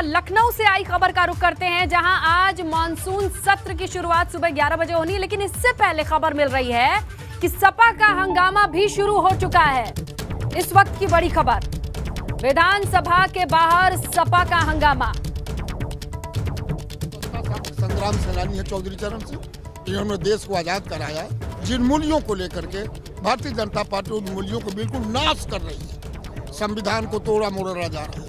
लखनऊ से आई खबर का रुख करते हैं, जहां आज मानसून सत्र की शुरुआत सुबह 11 बजे होनी है, लेकिन इससे पहले खबर मिल रही है कि सपा का हंगामा भी शुरू हो चुका है। इस वक्त की बड़ी खबर, विधानसभा के बाहर सपा का हंगामा। संग्राम सेनानी है चौधरी चरण सिंह, इन्होंने देश को आजाद कराया। जिन मूल्यों को लेकर के भारतीय जनता पार्टी उन मूल्यों को बिल्कुल नाश कर रही है। संविधान को तोड़ा मोड़ा जा रहा है,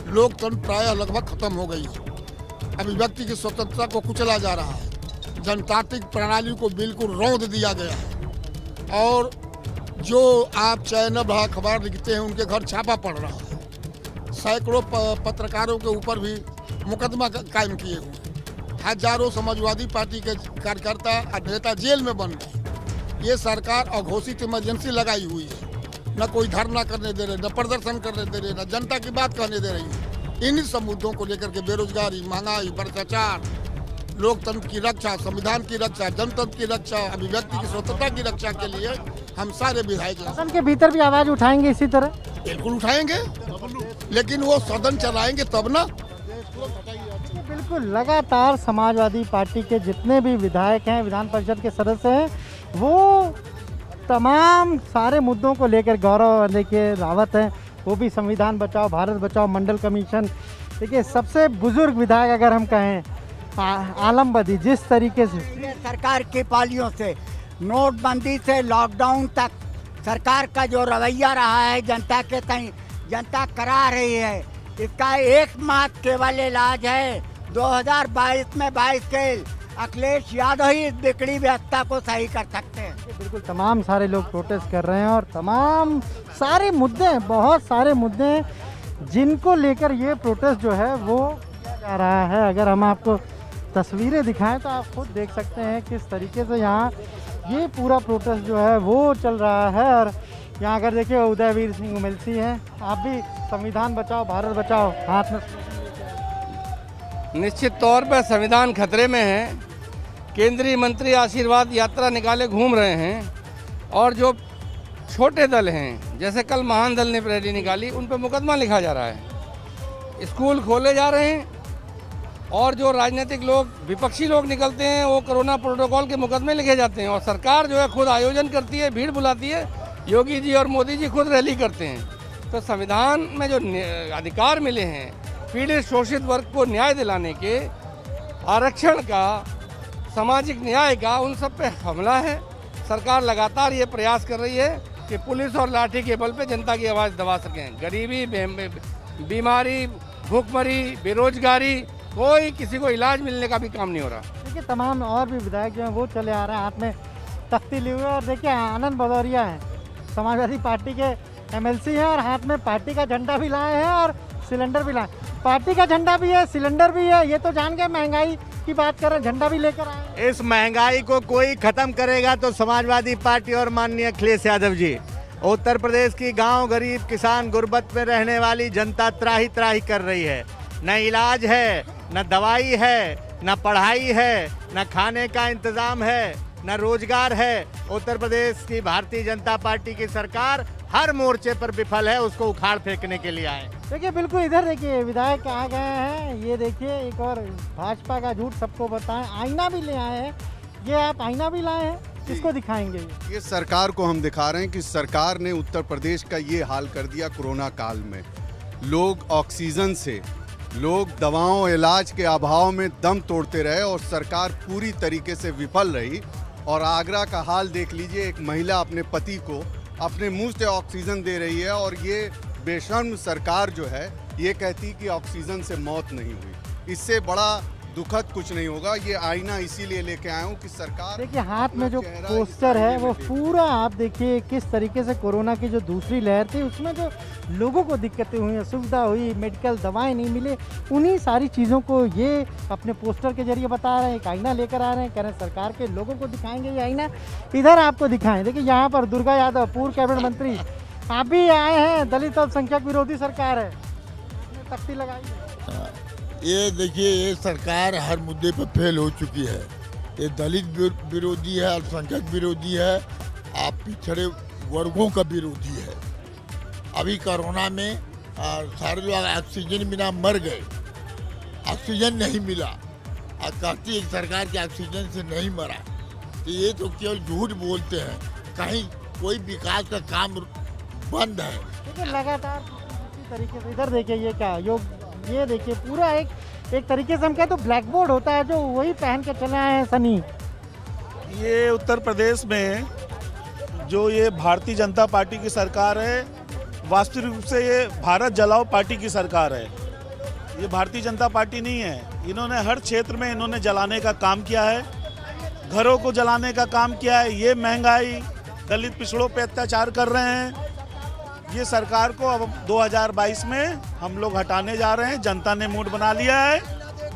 लोकतंत्र प्रायः लगभग खत्म हो गई है, अभिव्यक्ति की स्वतंत्रता को कुचला जा रहा है, जनतांत्रिक प्रणाली को बिल्कुल रौंद दिया गया है और जो आप चैनल अखबार लिखते हैं उनके घर छापा पड़ रहा है। सैकड़ों पत्रकारों के ऊपर भी मुकदमा कायम किए हुए, हजारों समाजवादी पार्टी के कार्यकर्ता और नेता जेल में बंद हैं। ये सरकार अघोषित इमरजेंसी लगाई हुई है, न कोई धरना करने दे रहे, न प्रदर्शन करने दे रहे, न जनता की बात कहने दे रही है। इन्हीं सब मुद्दों को लेकर के बेरोजगारी, महंगाई, भ्रष्टाचार, लोकतंत्र की रक्षा, संविधान की रक्षा, जनतंत्र की रक्षा, अभिव्यक्ति की स्वतंत्रता की रक्षा के लिए हम सारे विधायक सदन के भीतर भी आवाज उठाएंगे इसी तरह। बिल्कुल उठाएंगे, लेकिन वो सदन चलाएंगे तब ना। बिल्कुल, लगातार समाजवादी पार्टी के जितने भी विधायक हैं, विधान परिषद के सदस्य हैं, वो तमाम सारे मुद्दों को लेकर, गौरव देखिए रावत हैं, वो भी संविधान बचाओ, भारत बचाओ, मंडल कमीशन। देखिए सबसे बुजुर्ग विधायक अगर हम कहें, आलम बदी, जिस तरीके से सरकार की पॉलिसियों से, नोटबंदी से लॉकडाउन तक सरकार का जो रवैया रहा है जनता के तई, जनता करा रही है, इसका एकमात्र केवल इलाज है 2022 में 22 के अखिलेश यादव ही इस बिगड़ी व्यवस्था को सही कर सकते हैं। बिल्कुल, तमाम सारे लोग प्रोटेस्ट कर रहे हैं और तमाम सारे मुद्दे, बहुत सारे मुद्दे हैं जिनको लेकर ये प्रोटेस्ट जो है वो किया जा रहा है। अगर हम आपको तस्वीरें दिखाएं तो आप खुद देख सकते हैं किस तरीके से यहाँ ये पूरा प्रोटेस्ट जो है वो चल रहा है। और यहाँ अगर देखिए उदयवीर सिंह उमलसी हैं, आप भी संविधान बचाओ, भारत बचाओ हाथ में। निश्चित तौर पर संविधान खतरे में है। केंद्रीय मंत्री आशीर्वाद यात्रा निकाले घूम रहे हैं और जो छोटे दल हैं, जैसे कल महान दल ने रैली निकाली, उन पर मुकदमा लिखा जा रहा है। स्कूल खोले जा रहे हैं और जो राजनीतिक लोग, विपक्षी लोग निकलते हैं, वो कोरोना प्रोटोकॉल के मुकदमे लिखे जाते हैं। और सरकार जो है खुद आयोजन करती है, भीड़ बुलाती है, योगी जी और मोदी जी खुद रैली करते हैं। तो संविधान में जो अधिकार मिले हैं पीड़ित शोषित वर्ग को न्याय दिलाने के, आरक्षण का, सामाजिक न्याय का, उन सब पे हमला है। सरकार लगातार ये प्रयास कर रही है कि पुलिस और लाठी के बल पे जनता की आवाज़ दबा सकें। गरीबी, बीमारी, भूखमरी, बेरोजगारी, कोई किसी को इलाज मिलने का भी काम नहीं हो रहा। देखिए तमाम और भी विधायक जो हैं वो चले आ रहे हैं हाथ में तख्ती लिए हुए। और देखिए आनंद भदौरिया हैं, समाजवादी पार्टी के एमएलसी हैं और हाथ में पार्टी का झंडा भी लाए हैं और सिलेंडर भी लाए। पार्टी का झंडा भी है, सिलेंडर भी है, ये तो जान गए महंगाई की बात कर रहे हैं, झंडा भी लेकर आए। इस महंगाई को कोई खत्म करेगा तो समाजवादी पार्टी और माननीय अखिलेश यादव जी। उत्तर प्रदेश की गांव, गरीब, किसान, गुर्बत में रहने वाली जनता त्राही त्राही कर रही है। न इलाज है, न दवाई है, न पढ़ाई है, न खाने का इंतजाम है, न रोजगार है। उत्तर प्रदेश की भारतीय जनता पार्टी की सरकार हर मोर्चे पर विफल है, उसको उखाड़ फेंकने के लिए आए। देखिए बिल्कुल, इधर देखिए विधायक आ गए हैं, ये देखिए एक और भाजपा का झूठ सबको बताएं, आईना भी ले आए हैं। ये आप आईना भी लाए हैं, किसको दिखाएंगे? ये सरकार को हम दिखा रहे हैं कि सरकार ने उत्तर प्रदेश का ये हाल कर दिया। कोरोना काल में लोग ऑक्सीजन से, लोग दवाओं, इलाज के अभाव में दम तोड़ते रहे और सरकार पूरी तरीके से विफल रही। और आगरा का हाल देख लीजिए, एक महिला अपने पति को अपने मुंह से ऑक्सीजन दे रही है और ये बेशर्म सरकार जो है ये कहती कि ऑक्सीजन से मौत नहीं हुई। इससे बड़ा दुखद कुछ नहीं होगा। ये आईना इसीलिए लेके आया हूँ कि सरकार, देखिए हाथ में जो पोस्टर है वो पूरा, आप देखिए किस तरीके से कोरोना की जो दूसरी लहर थी उसमें जो लोगों को दिक्कतें हुई, सुविधा हुई, मेडिकल दवाएं नहीं मिले, उन्हीं सारी चीज़ों को ये अपने पोस्टर के जरिए बता रहे हैं। एक आईना लेकर आ रहे हैं, कह रहे हैं सरकार के लोगों को दिखाएंगे ये आईना। इधर आपको दिखाएं, देखिए यहाँ पर दुर्गा यादव, पूर्व कैबिनेट मंत्री, आप भी आए हैं। दलित अल्पसंख्यक विरोधी सरकार है, तख्ती लगाई। ये देखिए, ये सरकार हर मुद्दे पर फेल हो चुकी है। ये दलित विरोधी है, अल्पसंख्यक विरोधी है, आप पिछड़े वर्गों का विरोधी है। अभी कोरोना में सारे लोग ऑक्सीजन बिना मर गए, ऑक्सीजन नहीं मिला और कहती है सरकार के ऑक्सीजन से नहीं मरा, तो ये तो केवल झूठ बोलते हैं। कहीं कोई विकास का काम बंद है। लेकिन लगातार इसी तरीके से इधर देखिए ये क्या ये देखिए पूरा एक तरीके से हम कहें तो ब्लैक बोर्ड होता है जो वही पहन के चले आए हैं सनी। ये उत्तर प्रदेश में जो ये भारतीय जनता पार्टी की सरकार है, वास्तविक रूप से ये भारत जलाओ पार्टी की सरकार है। ये भारतीय जनता पार्टी नहीं है। इन्होंने हर क्षेत्र में इन्होंने जलाने का काम किया है, घरों को जलाने का काम किया है। ये महंगाई, दलित पिछड़ों पे अत्याचार कर रहे हैं। ये सरकार को अब 2022 में हम लोग हटाने जा रहे हैं। जनता ने मूड बना लिया है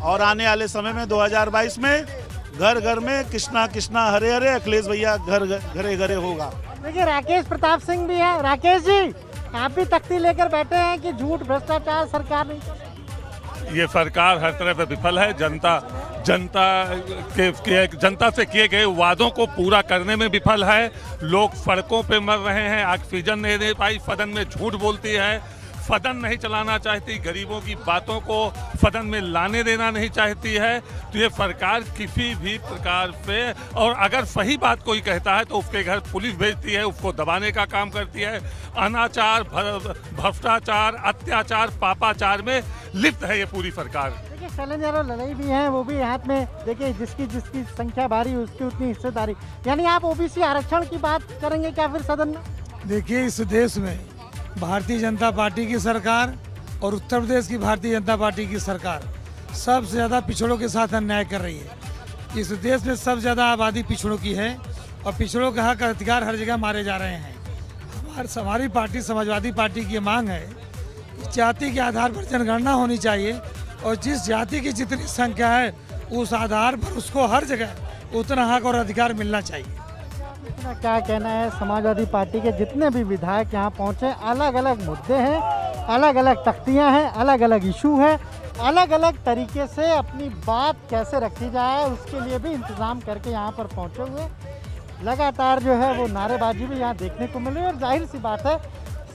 और आने वाले समय में 2022 में घर घर में कृष्णा कृष्णा हरे हरे अखिलेश भैया घरे घरे होगा। देखिए राकेश प्रताप सिंह भी है। राकेश जी, आप भी तख्ती लेकर बैठे हैं कि झूठ भ्रष्टाचार सरकार नहीं। ये सरकार हर तरह से विफल है। जनता से किए गए वादों को पूरा करने में विफल है। लोग सड़कों पे मर रहे हैं, ऑक्सीजन नहीं दे पाई, सदन में झूठ बोलती है, सदन नहीं चलाना चाहती, गरीबों की बातों को सदन में लाने देना नहीं चाहती है। तो ये सरकार किसी भी प्रकार से, और अगर सही बात कोई कहता है तो उसके घर पुलिस भेजती है, उसको दबाने का काम करती है। अनाचार, भ्रष्टाचार, अत्याचार, पापाचार में लिप्त है ये पूरी सरकार। देखिए शैलेंद्र यादव लड़ाई भी हैं, वो भी हाथ में देखिए जिसकी संख्या भारी उसकी उतनी हिस्सेदारी। यानी आप ओबीसी आरक्षण की बात करेंगे क्या फिर सदन में? देखिए इस देश में भारतीय जनता पार्टी की सरकार और उत्तर प्रदेश की भारतीय जनता पार्टी की सरकार सबसे ज़्यादा पिछड़ों के साथ अन्याय कर रही है। इस देश में सबसे ज़्यादा आबादी पिछड़ों की है और पिछड़ों का हक अधिकार हर जगह मारे जा रहे हैं। हमारी पार्टी समाजवादी पार्टी की मांग है कि जाति के आधार पर जनगणना होनी चाहिए और जिस जाति की जितनी संख्या है उस आधार पर उसको हर जगह उतना हक और अधिकार मिलना चाहिए। क्या कहना है समाजवादी पार्टी के जितने भी विधायक यहाँ पहुँचे, अलग अलग मुद्दे हैं, अलग अलग तख्तियाँ हैं, अलग अलग इशू है, अलग अलग तरीके से अपनी बात कैसे रखी जाए उसके लिए भी इंतज़ाम करके यहाँ पर पहुँचे हुए। लगातार जो है वो नारेबाजी भी यहाँ देखने को मिल रही है और जाहिर सी बात है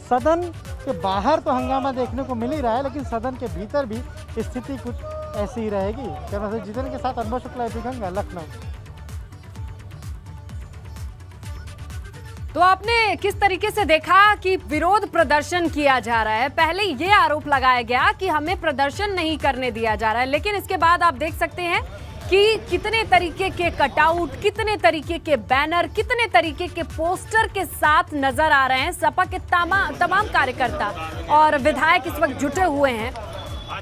सदन के बाहर तो हंगामा देखने को मिल ही रहा है, लेकिन सदन के भीतर भी स्थिति कुछ ऐसी ही रहेगी। कैमरा जितन के साथ अनुभव शुक्ला, गंगा, लखनऊ। तो आपने किस तरीके से देखा कि विरोध प्रदर्शन किया जा रहा है। पहले ये आरोप लगाया गया कि हमें प्रदर्शन नहीं करने दिया जा रहा है, लेकिन इसके बाद आप देख सकते हैं कि कितने तरीके के कटआउट, कितने तरीके के बैनर, कितने तरीके के पोस्टर के साथ नजर आ रहे हैं। सपा के तमाम कार्यकर्ता और विधायक इस वक्त जुटे हुए हैं,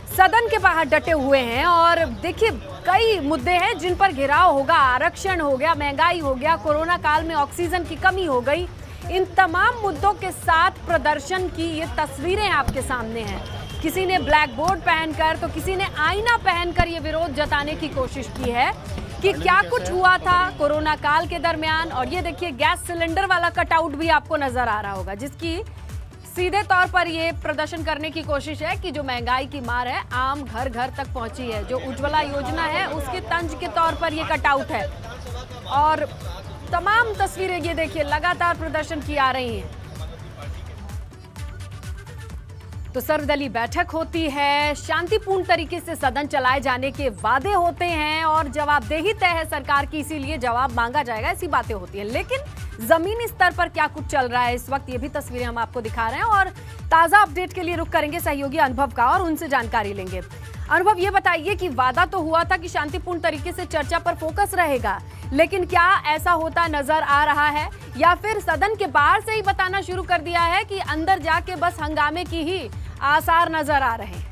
सदन के बाहर डटे हुए हैं। और देखिए कई मुद्दे हैं जिन पर घेराव होगा, आरक्षण हो गया, महंगाई हो गया, कोरोना काल में ऑक्सीजन की कमी हो गई। इन तमाम मुद्दों के साथ प्रदर्शन की ये तस्वीरें आपके सामने हैं। किसी ने ब्लैक बोर्ड पहनकर तो किसी ने आईना पहनकर ये विरोध जताने की कोशिश की है कि क्या कुछ हुआ था कोरोना काल के दरमियान। और ये देखिए गैस सिलेंडर वाला कटआउट भी आपको नजर आ रहा होगा, जिसकी सीधे तौर पर ये प्रदर्शन करने की कोशिश है कि जो महंगाई की मार है आम घर घर तक पहुंची है। जो उज्ज्वला योजना है उसके तंज के तौर पर ये कटआउट है और तमाम तस्वीरें ये देखिए लगातार प्रदर्शन की आ रही हैं। तो सर्वदलीय बैठक होती है, शांतिपूर्ण तरीके से सदन चलाए जाने के वादे होते हैं और जवाबदेही तय है सरकार की, इसीलिए जवाब मांगा जाएगा, ऐसी बातें होती हैं। लेकिन जमीनी स्तर पर क्या कुछ चल रहा है इस वक्त, ये भी तस्वीरें हम आपको दिखा रहे हैं और ताजा अपडेट के लिए रुख करेंगे सहयोगी अनुभव का और उनसे जानकारी लेंगे। अनुभव, ये बताइए कि वादा तो हुआ था कि शांतिपूर्ण तरीके से चर्चा पर फोकस रहेगा, लेकिन क्या ऐसा होता नजर आ रहा है या फिर सदन के बाहर से ही बताना शुरू कर दिया है कि अंदर जाके बस हंगामे की ही आसार नजर आ रहे हैं?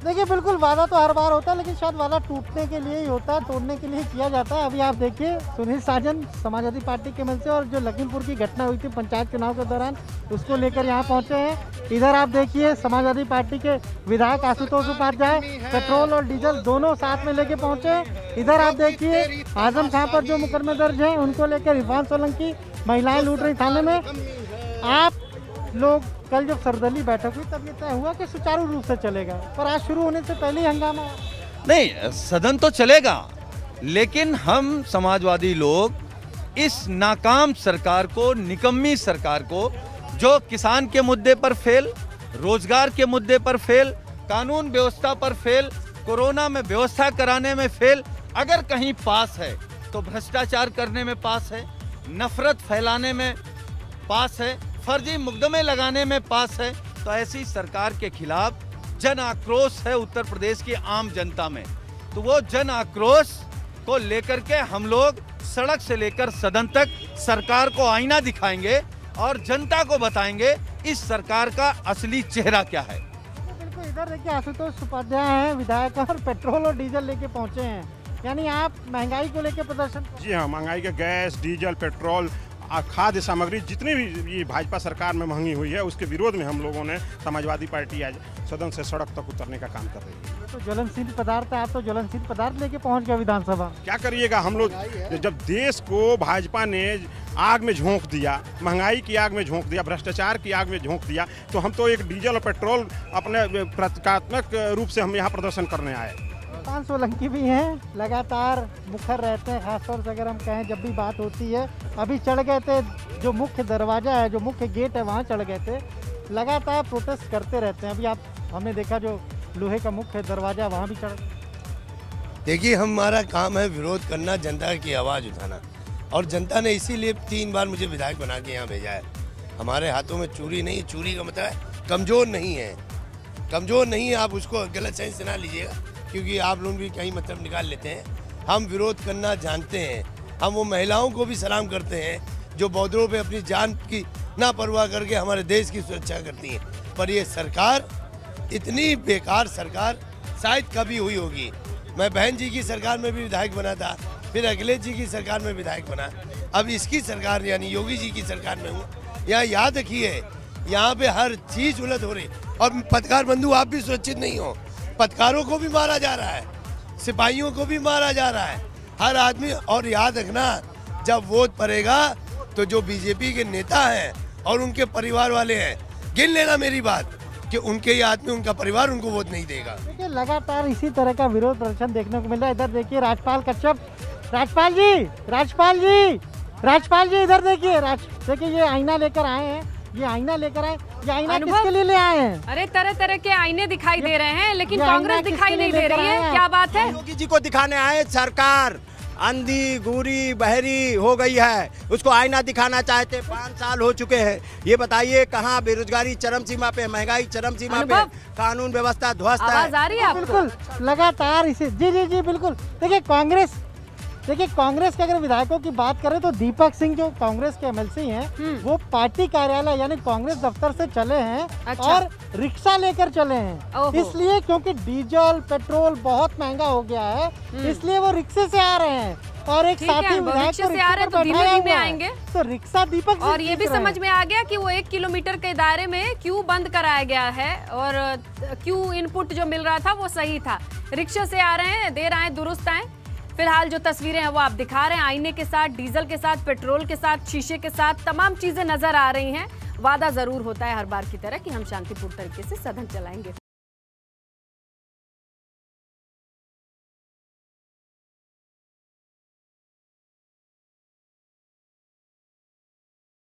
देखिए बिल्कुल वादा तो हर बार होता है, लेकिन शायद वादा टूटने के लिए ही होता है, तोड़ने के लिए किया जाता है। अभी आप देखिए सुनील साजन समाजवादी पार्टी के मंच से और जो लखीमपुर की घटना हुई थी पंचायत चुनाव के दौरान उसको लेकर यहाँ पहुँचे हैं। इधर आप देखिए समाजवादी पार्टी के विधायक आशुतोष उपाध्याय पेट्रोल और डीजल दोनों साथ में लेके पहुँचे हैं। इधर आप देखिए आजम खां पर जो मुकदमे दर्ज है उनको लेकर इरफान सोलंकी महिलाएं लूट रही थाने में। आप लोग कल जब सर्वदलीय बैठक हुई तब ये तय हुआ कि सुचारू रूप से चलेगा, पर आज शुरू होने से पहले ही हंगामा। नहीं, सदन तो चलेगा, लेकिन हम समाजवादी लोग इस नाकाम सरकार को, निकम्मी सरकार को, जो किसान के मुद्दे पर फेल, रोजगार के मुद्दे पर फेल, कानून व्यवस्था पर फेल, कोरोना में व्यवस्था कराने में फेल। अगर कहीं पास है तो भ्रष्टाचार करने में पास है, नफरत फैलाने में पास है, फर्जी मुकदमे लगाने में पास है। तो ऐसी सरकार के खिलाफ जन आक्रोश है उत्तर प्रदेश की आम जनता में। तो वो जन आक्रोश को लेकर के हम लोग सड़क से लेकर सदन तक सरकार को आईना दिखाएंगे और जनता को बताएंगे इस सरकार का असली चेहरा क्या है। बिल्कुल, इधर देखिए आशुतोष उपाध्याय हैं विधायक और पेट्रोल और डीजल लेके पहुंचे हैं, यानी आप महंगाई को लेके प्रदर्शन। जी हाँ, महंगाई के गैस, डीजल, पेट्रोल, खाद्य सामग्री जितनी भी ये भाजपा सरकार में महंगी हुई है उसके विरोध में हम लोगों ने समाजवादी पार्टी आज सदन से सड़क तक उतरने का काम कर रही है। तो ज्वलनशील पदार्थ है, आप तो ज्वलनशील पदार्थ लेके पहुंच गए विधानसभा। क्या करिएगा, हम लोग जब देश को भाजपा ने आग में झोंक दिया, महंगाई की आग में झोंक दिया, भ्रष्टाचार की आग में झोंक दिया, तो हम तो एक डीजल और पेट्रोल अपने प्रतीकात्मक रूप से हम यहाँ प्रदर्शन करने आए। पान सोलंकी भी हैं, लगातार मुखर रहते हैं, खासतौर से अगर हम कहें जब भी बात होती है। अभी चढ़ गए थे, जो मुख्य दरवाजा है, जो मुख्य गेट है, वहाँ चढ़ गए थे। लगातार प्रोटेस्ट करते रहते हैं। अभी हमने देखा जो लोहे का मुख्य दरवाजा वहाँ भी चढ़। देखिए, हमारा काम है विरोध करना, जनता की आवाज़ उठाना, और जनता ने इसीलिए 3 बार मुझे विधायक बना के यहाँ भेजा है। हमारे हाथों में चूड़ी नहीं, चूड़ी का मतलब है कमज़ोर नहीं है, कमज़ोर नहीं है। आप उसको गलत सेंस से ना लीजिएगा, क्योंकि आप लोग भी कहीं मतलब निकाल लेते हैं। हम विरोध करना जानते हैं। हम वो महिलाओं को भी सलाम करते हैं जो बॉर्डरों पे अपनी जान की ना परवाह करके हमारे देश की सुरक्षा करती हैं। पर ये सरकार, इतनी बेकार सरकार शायद कभी हुई होगी। मैं बहन जी की सरकार में भी विधायक बना था, फिर अखिलेश जी की सरकार में विधायक बना, अब इसकी सरकार यानी योगी जी की सरकार में हूँ। यहाँ याद रखिए, यहाँ पे हर चीज़ उलट हो रही। और पत्रकार बंधु, आप भी सुरक्षित नहीं हो। पत्रकारों को भी मारा जा रहा है, सिपाहियों को भी मारा जा रहा है, हर आदमी। और याद रखना, जब वोट पड़ेगा तो जो बीजेपी के नेता हैं और उनके परिवार वाले हैं, गिन लेना मेरी बात, कि उनके ही आदमी, उनका परिवार उनको वोट नहीं देगा। देखिए, लगातार इसी तरह का विरोध प्रदर्शन देखने को मिल रहा है। इधर देखिए राजपाल कश्यप, राजपाल जी, राजपाल जी, राजपाल जी, इधर देखिए। देखिए, ये आईना लेकर आए हैं, ये आईना लेकर आए। ये आईना किसके लिए ले आए हैं? अरे तरह तरह के आईने दिखाई दे रहे हैं, लेकिन कांग्रेस दिखाई नहीं दे रही है। क्या बात है? योगी जी को दिखाने आए। सरकार अंधी, गूरी, बहरी हो गई है, उसको आईना दिखाना चाहते। 5 साल हो चुके हैं। ये बताइए, कहाँ बेरोजगारी चरम सीमा पे, महंगाई चरम सीमा पे, कानून व्यवस्था ध्वस्त है। आवाज आ रही है आपको? बिल्कुल, लगातार इसे जी बिल्कुल। देखिए, कांग्रेस के अगर विधायकों की बात करें तो दीपक सिंह जो कांग्रेस के एमएलसी हैं, वो पार्टी कार्यालय यानी कांग्रेस दफ्तर से चले हैं। अच्छा। और रिक्शा लेकर चले हैं, इसलिए क्योंकि डीजल पेट्रोल बहुत महंगा हो गया है, इसलिए वो रिक्शे से आ रहे हैं। और एक साथी विधायक से आ रहे हैं तो धीमे आएंगे, तो रिक्शा दीपक। और ये भी समझ में आ गया कि वो 1 किलोमीटर के दायरे में क्यों बंद कराया गया है, और क्यों इनपुट जो मिल रहा था वो सही था। रिक्शा से आ रहे हैं, देर आए दुरुस्त आए। फिलहाल जो तस्वीरें हैं वो आप दिखा रहे हैं, आईने के साथ, डीजल के साथ, पेट्रोल के साथ, शीशे के साथ, तमाम चीजें नजर आ रही हैं। वादा जरूर होता है हर बार की तरह कि हम शांतिपूर्ण तरीके से सदन चलाएंगे।